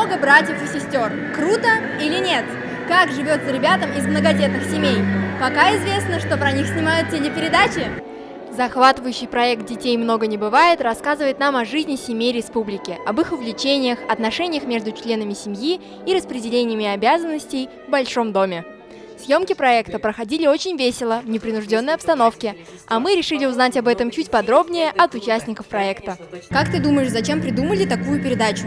много братьев и сестер. Круто или нет? Как живется ребятам из многодетных семей? Пока известно, что про них снимают телепередачи. Захватывающий проект «Детей много не бывает» рассказывает нам о жизни семей республики, об их увлечениях, отношениях между членами семьи и распределениями обязанностей в большом доме. Съемки проекта проходили очень весело, в непринужденной обстановке, а мы решили узнать об этом чуть подробнее от участников проекта. Как ты думаешь, зачем придумали такую передачу?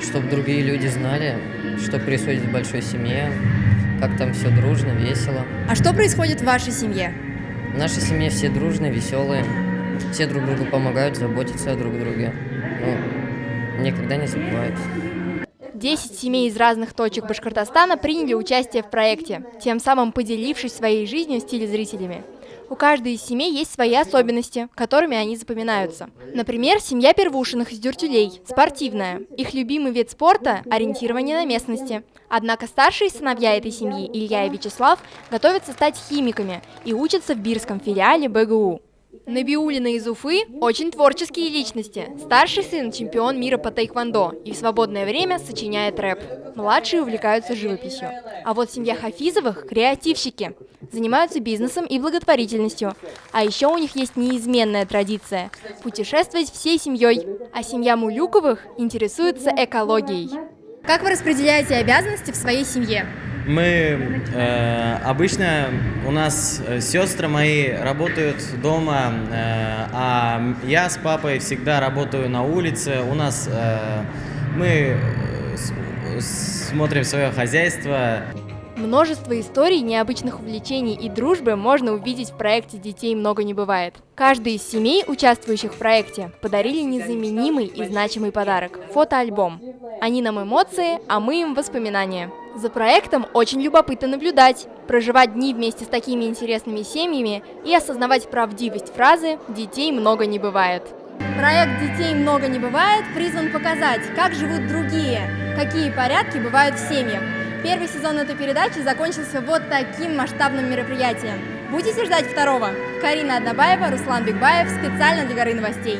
Чтобы другие люди знали, что происходит в большой семье, как там все дружно, весело. А что происходит в вашей семье? В нашей семье все дружные, веселые, все друг другу помогают, заботятся о друг друге. Никогда не забывают. 10 семей из разных точек Башкортостана приняли участие в проекте, тем самым поделившись своей жизнью с телезрителями. У каждой из семей есть свои особенности, которыми они запоминаются. Например, семья Первушиных из Дюртюлей – спортивная. Их любимый вид спорта – ориентирование на местности. Однако старшие сыновья этой семьи, Илья и Вячеслав, готовятся стать химиками и учатся в бирском филиале БГУ. Набиуллина из Уфы – очень творческие личности. Старший сын – чемпион мира по тайквондо и в свободное время сочиняет рэп. Младшие увлекаются живописью. А вот семья Хафизовых – креативщики. Занимаются бизнесом и благотворительностью. А еще у них есть неизменная традиция – путешествовать всей семьей. А семья Мулюковых интересуется экологией. Как вы распределяете обязанности в своей семье? Мы обычно, у нас сестры мои работают дома, а я с папой всегда работаю на улице. У нас мы смотрим свое хозяйство. Множество историй, необычных увлечений и дружбы можно увидеть в проекте «Детей много не бывает». Каждый из семей, участвующих в проекте, подарили незаменимый и значимый подарок – фотоальбом. Они нам эмоции, а мы им воспоминания. За проектом очень любопытно наблюдать, проживать дни вместе с такими интересными семьями и осознавать правдивость фразы «Детей много не бывает». Проект «Детей много не бывает» призван показать, как живут другие, какие порядки бывают в семьях. Первый сезон этой передачи закончился вот таким масштабным мероприятием. Будете ждать второго? Карина Однобаева, Руслан Бекбаев, специально для Горы новостей.